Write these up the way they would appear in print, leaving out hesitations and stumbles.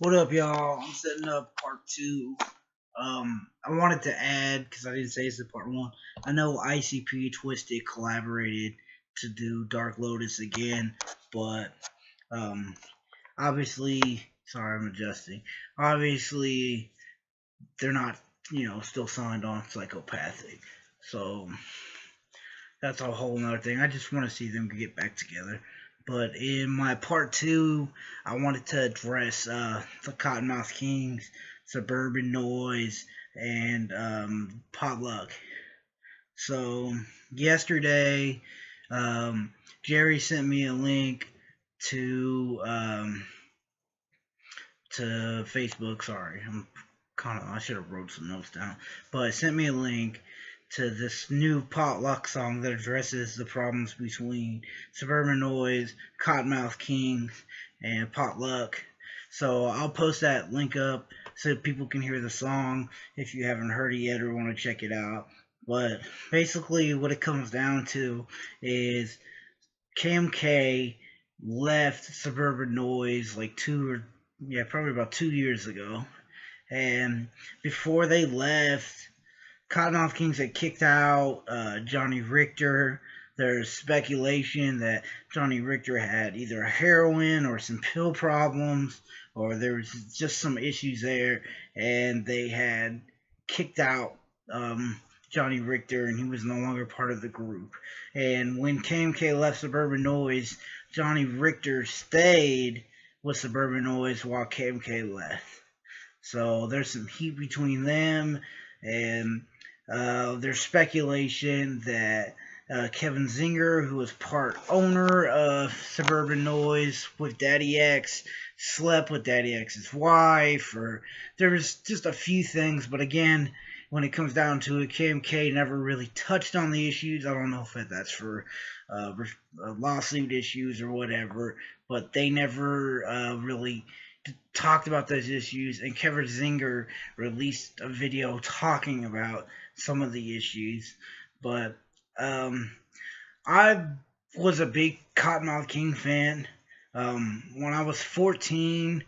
What up, y'all? I'm setting up part two. I wanted to add, because I didn't say this in part one, I know ICP Twisted collaborated to do Dark Lotus again, but um, obviously, sorry, I'm adjusting. Obviously, they're not, still signed on Psychopathic. So that's a whole nother thing. I just want to see them get back together. But in my part two, I wanted to address the Cottonmouth Kings, Suburban Noize, and Potluck. So yesterday, Jerry sent me a link to to Facebook. Sorry, I should have wrote some notes down, but it sent me a link to this new Potluck song that addresses the problems between Suburban Noize, Cottonmouth Kings, and Potluck. So I'll post that link up so people can hear the song if you haven't heard it yet or want to check it out. But basically, what it comes down to is Kmk left Suburban Noize like probably about 2 years ago. And before they left, Cottonmouth Kings had kicked out Johnny Richter. There's speculation that Johnny Richter had either heroin or some pill problems, or there was just some issues there, and they had kicked out Johnny Richter, and he was no longer part of the group. And when KMK left Suburban Noize, Johnny Richter stayed with Suburban Noize while KMK left. So there's some heat between them, and there's speculation that Kevin Zinger, who was part owner of Suburban Noize with Daddy X, slept with Daddy X's wife, or there was just a few things. But again, when it comes down to it, KMK never really touched on the issues. I don't know if that's for lawsuit issues or whatever, but they never really talked about those issues, and Kevin Zinger released a video talking about some of the issues. But I was a big Cottonmouth King fan. When I was 14,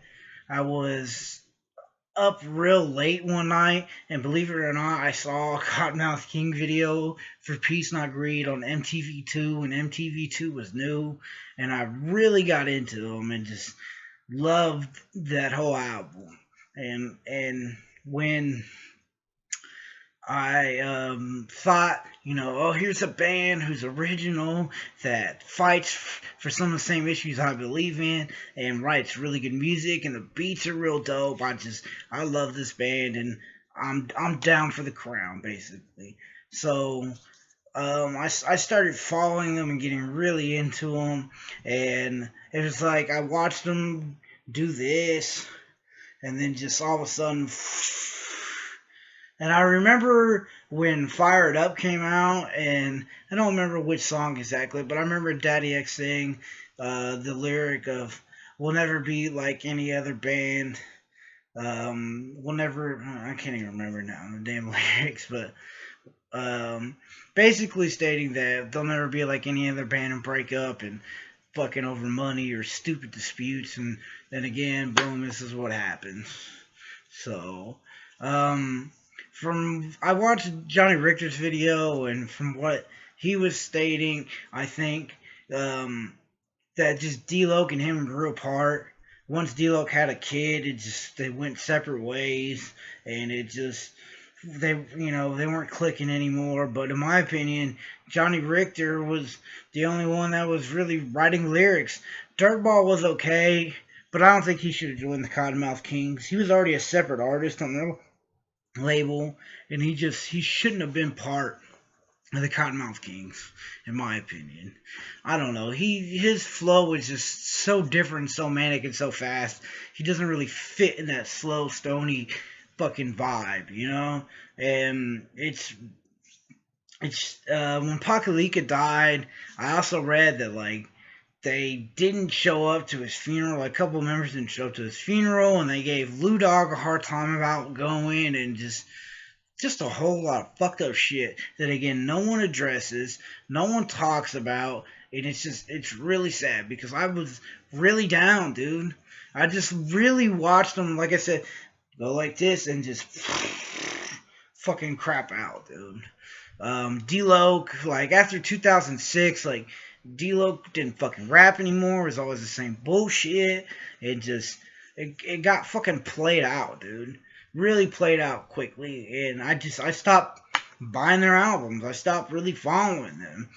I was up real late one night, and believe it or not, I saw a Cottonmouth King video for Peace Not Greed on MTV2 when MTV2 was new, and I really got into them and just loved that whole album. And when I thought, oh, here's a band who's original, that fights for some of the same issues I believe in, and writes really good music, and the beats are real dope. I love this band, and I'm down for the crown, basically. So I started following them and getting really into them, and it was like I watched them do this, and then just all of a sudden, and I remember when Fired Up came out, and I don't remember which song exactly, but I remember Daddy X saying the lyric of "We'll never be like any other band." We'll never. I can't even remember now the damn lyrics, but basically stating that they'll never be like any other band and break up and fucking over money or stupid disputes, and then again, boom, this is what happens. So, I watched Johnny Richter's video, and from what he was stating, I think that just D-Loc and him grew apart. Once D-Loc had a kid, they went separate ways, and they weren't clicking anymore. But in my opinion, Johnny Richter was the only one that was really writing lyrics. Dirtball was okay, but I don't think he should have joined the Cottonmouth Kings. He was already a separate artist on their label, and he shouldn't have been part of the Cottonmouth Kings, in my opinion. I don't know. His flow is just so different, so manic, and so fast. He doesn't really fit in that slow, stony fucking vibe, And it's when Pakalika died, I also read that they didn't show up to his funeral. Like, a couple of members didn't show up to his funeral, and they gave Lou Dog a hard time about going, and just a whole lot of fucked up shit that, again, no one addresses, no one talks about, and it's really sad because I was really down, dude. I just really watched them, like I said, go like this and just fucking crap out, dude. D-Lo, like after 2006, like D-Lo didn't fucking rap anymore. It was always the same bullshit. It got fucking played out, dude. Really played out quickly, and I stopped buying their albums. I stopped really following them.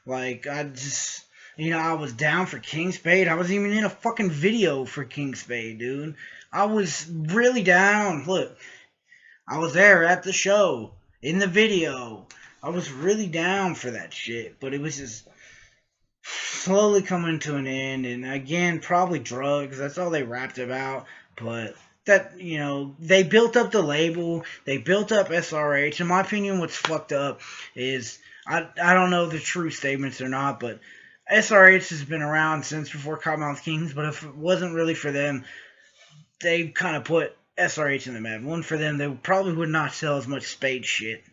Like I just, I was down for King Spade. I was even in a fucking video for King Spade, dude. I was really down. Look, I was there at the show in the video. I was really down for that shit, but it was just slowly coming to an end, and again, probably drugs. That's all they rapped about. But that, they built up the label, they built up SRH. In my opinion, what's fucked up is I don't know the true statements or not, but SRH has been around since before Cottonmouth Kings. But if it wasn't really for them, they kind of put SRH in the map. One for them, they probably would not sell as much Spade shit.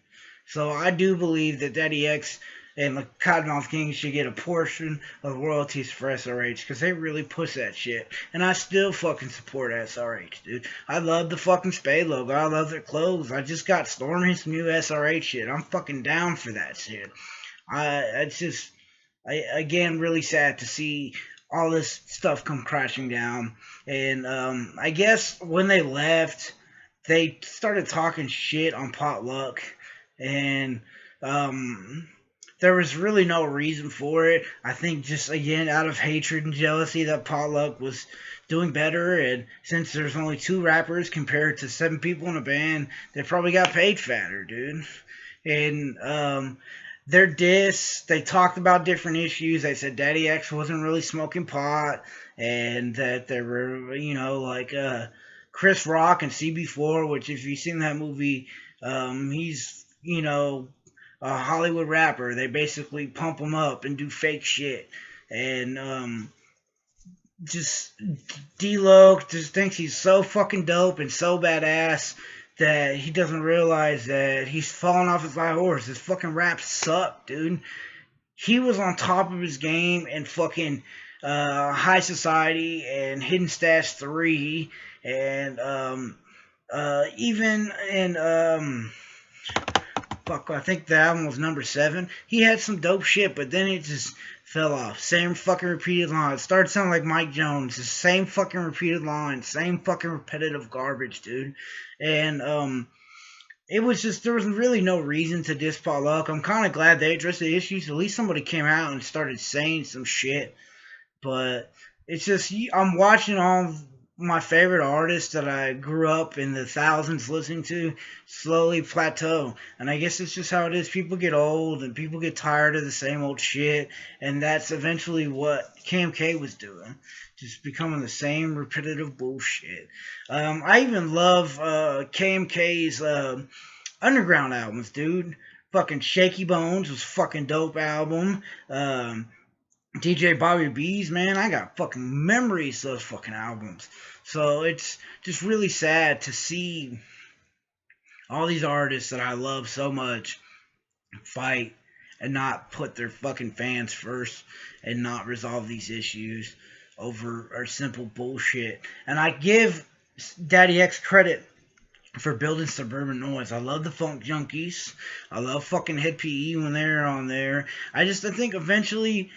So I do believe that Daddy X and the Cottonmouth Kings should get a portion of royalties for SRH, because they really push that shit. And I still fucking support SRH, dude. I love the fucking Spade logo. I love their clothes. I just got Stormy's new SRH shit. I'm fucking down for that shit. It's just, again, really sad to see all this stuff come crashing down. And I guess when they left, they started talking shit on Potluck. And there was really no reason for it. I think just, again, out of hatred and jealousy that Potluck was doing better. And since there's only 2 rappers compared to 7 people in a band, they probably got paid fatter, dude. And their diss, they talked about different issues. They said Daddy X wasn't really smoking pot, and that there were, like Chris Rock and CB4, which if you've seen that movie, he's, a Hollywood rapper. They basically pump him up and do fake shit. And just D-Lo just thinks he's so fucking dope and so badass that he doesn't realize that he's falling off his high horse. His fucking raps suck, dude. He was on top of his game in fucking High Society and Hidden Stash 3, and even in I think the album was number 7. He had some dope shit, but then it just fell off. Same fucking repeated line. It started sounding like Mike Jones. The same fucking repeated line. Same fucking repetitive garbage, dude. And it was just, there was really no reason to diss Potluck. I'm kind of glad they addressed the issues. At least somebody came out and started saying some shit. But it's just, I'm watching all my favorite artists that I grew up in the thousands listening to slowly plateau. And I guess it's just how it is. People get old and people get tired of the same old shit. And that's eventually what Kmk was doing. Just becoming the same repetitive bullshit. I even love Kmk's underground albums, dude. Fucking Shaky Bones was fucking dope album. DJ Bobby B's, man, I got fucking memories of those fucking albums. So it's just really sad to see all these artists that I love so much fight and not put their fucking fans first and not resolve these issues over our simple bullshit. And I give Daddy X credit for building Suburban Noize. I love the Funk Junkies. I love fucking Head PE when they're on there. I think eventually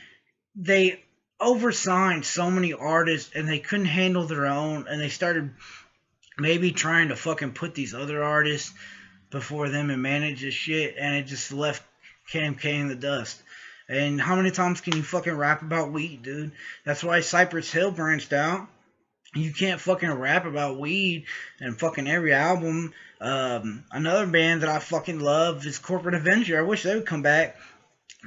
they oversigned so many artists and they couldn't handle their own, and they started maybe trying to fucking put these other artists before them and manage this shit, and it just left Kmk in the dust. And how many times can you fucking rap about weed, dude? That's why Cypress Hill branched out. You can't fucking rap about weed and fucking every album. Another band that I fucking love is Corporate Avenger. I wish they would come back.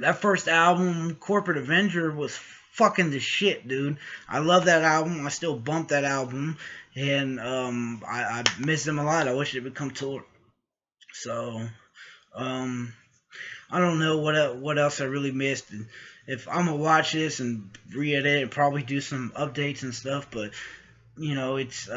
That first album, Corporate Avenger, was fucking the shit, dude. I love that album. I still bump that album. And I miss them a lot. I wish they would come tour. So, I don't know what else I really missed. And if I'm going to watch this and re-edit and probably do some updates and stuff. But, it's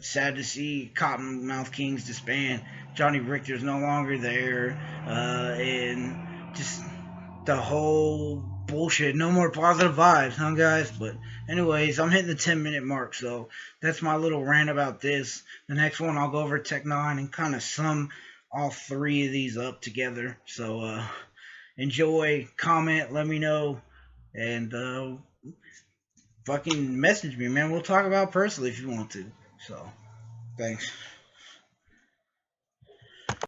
sad to see Cottonmouth Kings disband. Johnny Richter's no longer there, and just the whole bullshit. No more positive vibes, huh, guys? But anyways, I'm hitting the 10-minute mark, so that's my little rant about this. The next one, I'll go over Tech 9 and kind of sum all three of these up together. So enjoy, comment, let me know, and fucking message me, man. We'll talk about personally if you want to. So thanks.